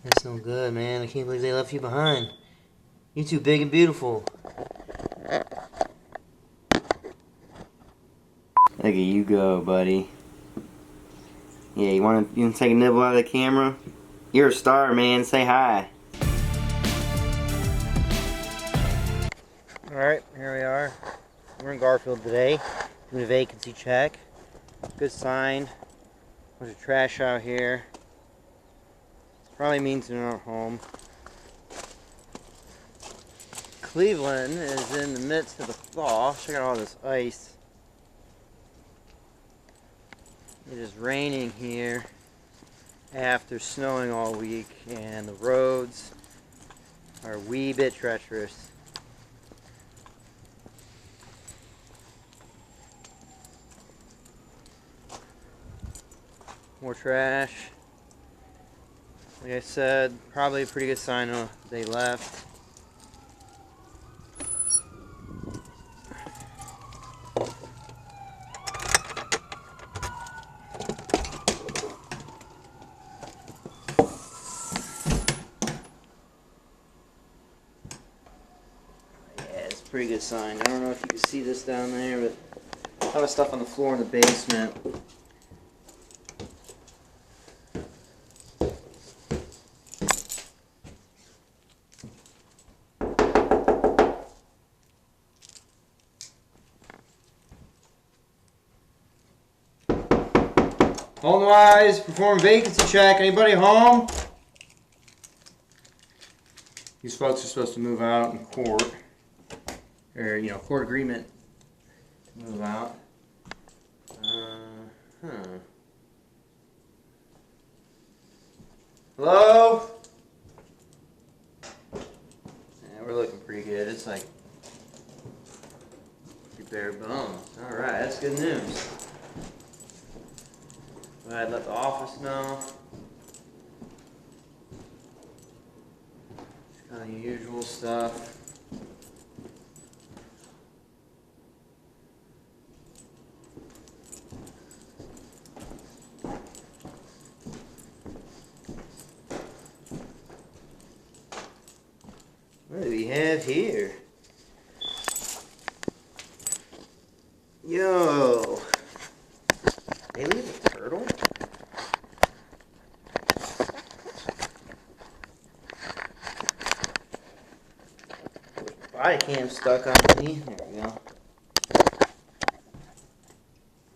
That's no good, man. I can't believe they left you behind. You too big and beautiful. Look at you go, buddy. Yeah, you wanna take a nibble out of the camera? You're a star, man. Say hi. Alright, here we are. We're in Garfield today. Doing a vacancy check. Good sign. There's a trash out here. Probably means they're not home. Cleveland is in the midst of a thaw. Check out all this ice. It is raining here after snowing all week, and the roads are a wee bit treacherous. More trash. Like I said, probably a pretty good sign of they left. Pretty good sign. I don't know if you can see this down there, but a lot of stuff on the floor in the basement. Home-wise, perform vacancy check. Anybody home? These folks are supposed to move out in court. Or, court agreement to move out. Hello? Yeah, we're looking pretty good. It's like pretty bare bones. Alright, that's good news. Go ahead, let the office know. Just kind of the usual stuff. What do we have here? Yo! They leave a turtle? Body cam stuck on me. There we go.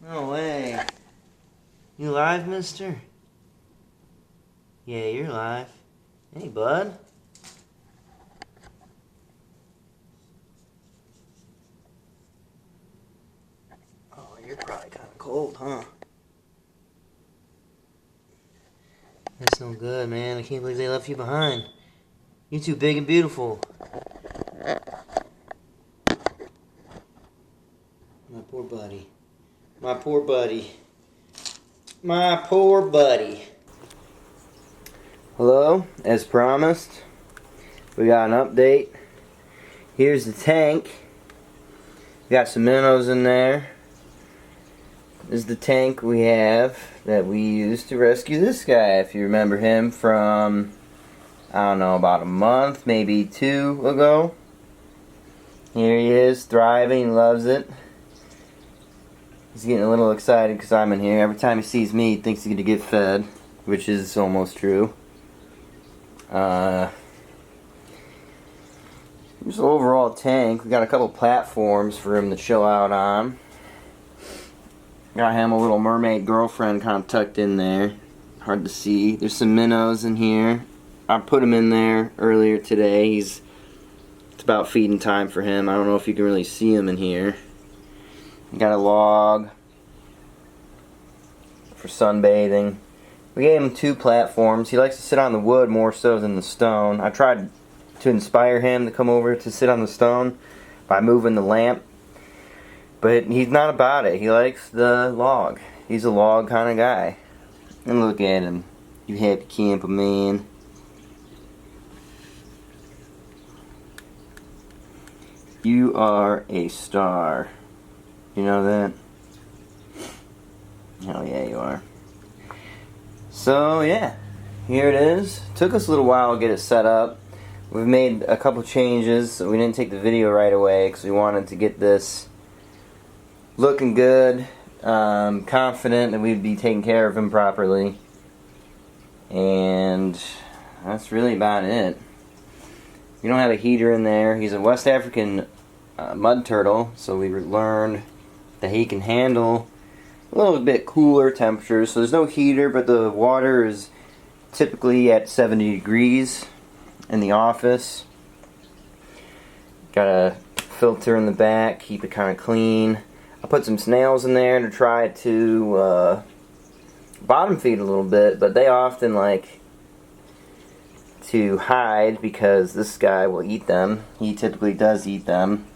No way. You live, mister? Yeah, you're live. Hey, bud. You're probably kind of cold, huh? That's no good, man. I can't believe they left you behind. You too big and beautiful. My poor buddy. My poor buddy. My poor buddy. Hello, as promised, we got an update. Here's the tank. We got some minnows in there. This is the tank we have that we used to rescue this guy, if you remember him from, I don't know, about a month, maybe 2 ago. Here he is, thriving, loves it. He's getting a little excited because I'm in here. Every time he sees me, he thinks he's going to get fed, which is almost true. Here's the overall tank. We got a couple platforms for him to chill out on. Got him a little mermaid girlfriend kind of tucked in there. Hard to see. There's some minnows in here. I put him in there earlier today. It's about feeding time for him. I don't know if you can really see him in here. Got a log for sunbathing. We gave him 2 platforms. He likes to sit on the wood more so than the stone. I tried to inspire him to come over to sit on the stone by moving the lamp. But he's not about it. He likes the log. He's a log kind of guy. And look at him. You happy camper man. You are a star. You know that? Hell yeah, you are. So, yeah. here it is. Took us a little while to get it set up. We've made a couple changes, so we didn't take the video right away because we wanted to get this looking good, confident that we'd be taking care of him properly. And that's really about it. We don't have a heater in there. He's a West African mud turtle, so we learned that he can handle a little bit cooler temperatures. So there's no heater, but the water is typically at 70 degrees in the office. Got a filter in the back, keep it kind of clean. I put some snails in there to try to bottom feed a little bit, but they often like to hide because this guy will eat them. He typically does eat them.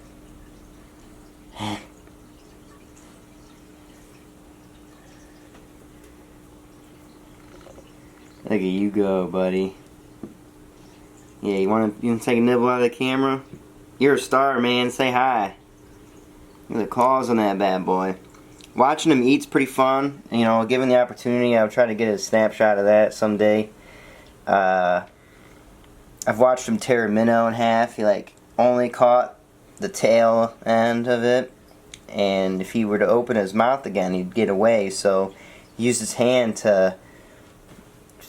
Look at you go, buddy. Yeah, you wanna take a nibble out of the camera? You're a star, man. Say hi. Look at the claws on that bad boy. Watching him eat's pretty fun. You know, given the opportunity, I'll try to get a snapshot of that someday. I've watched him tear a minnow in half. He like only caught the tail end of it, and if he were to open his mouth again, he'd get away. So he used his hand to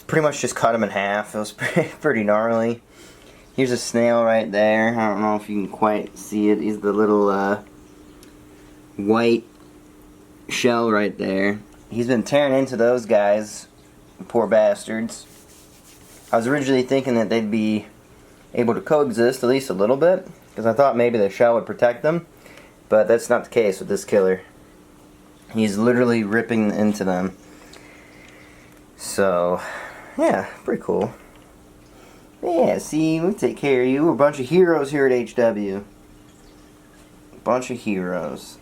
pretty much just cut him in half. It was pretty gnarly. Here's a snail right there. I don't know if you can quite see it. He's the little white shell right there. He's been tearing into those guys, poor bastards. I was originally thinking that they'd be able to coexist at least a little bit, because I thought maybe the shell would protect them, but that's not the case with this killer. He's literally ripping into them. So yeah, pretty cool. Yeah, see, we take care of you. We're a bunch of heroes here at HW. A bunch of heroes.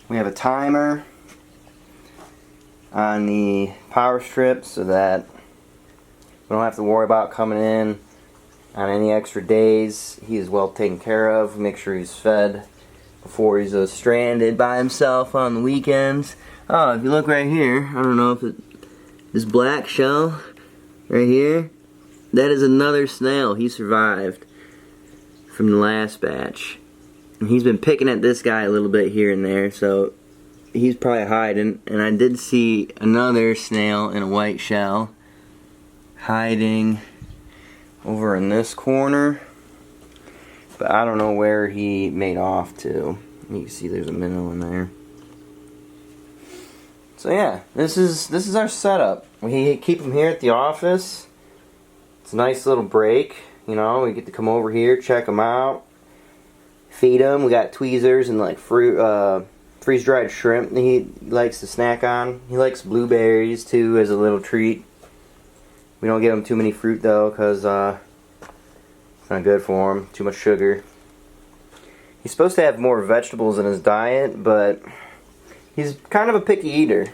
We have a timer on the power strip so that we don't have to worry about coming in on any extra days. He is well taken care of. We make sure he's fed before he's stranded by himself on the weekends. Oh, if you look right here, I don't know if this black shell right here, that is another snail. He survived from the last batch. And he's been picking at this guy a little bit here and there, so he's probably hiding. And I did see another snail in a white shell hiding over in this corner, but I don't know where he made off to. You can see there's a minnow in there. So yeah, this is our setup. We keep him here at the office. It's a nice little break, you know. We get to come over here, check him out, feed him. We got tweezers and like fruit, freeze-dried shrimp that he likes to snack on. He likes blueberries too as a little treat. We don't give him too many fruit though, because it's not good for him. Too much sugar. He's supposed to have more vegetables in his diet, but he's kind of a picky eater.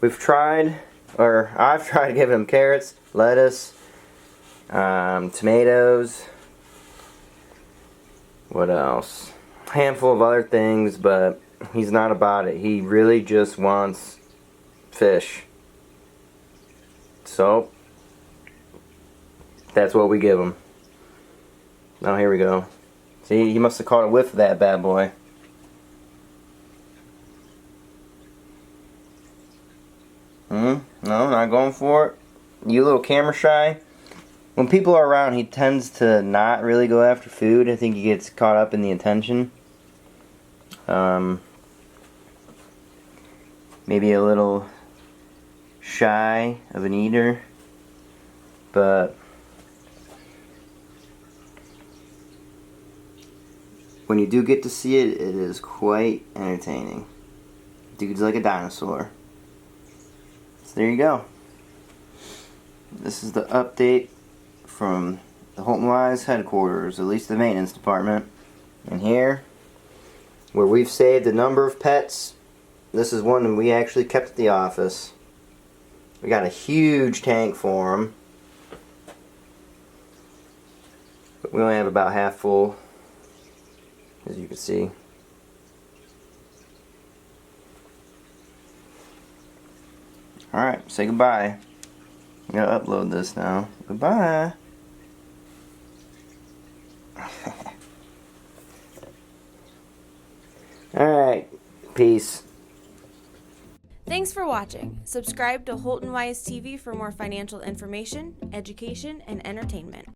I've tried to give him carrots, lettuce, tomatoes. What else? A handful of other things, but he's not about it. He really just wants fish. So that's what we give him. Oh, here we go. See, he must have caught a whiff of that bad boy. No, not going for it. You a little camera shy? When people are around, he tends to not really go after food. I think he gets caught up in the attention. Maybe a little shy of an eater. But when you do get to see it, it is quite entertaining. Dude's like a dinosaur. So there you go. This is the update from the Holton Wise headquarters, at least the maintenance department. And here, where we've saved a number of pets, this is one that we actually kept at the office. We got a huge tank for him. We only have about half full, as you can see. Alright, say goodbye. I'm gonna upload this now. Goodbye. Alright, peace. Thanks for watching. Subscribe to Holton Wise TV for more financial information, education, and entertainment.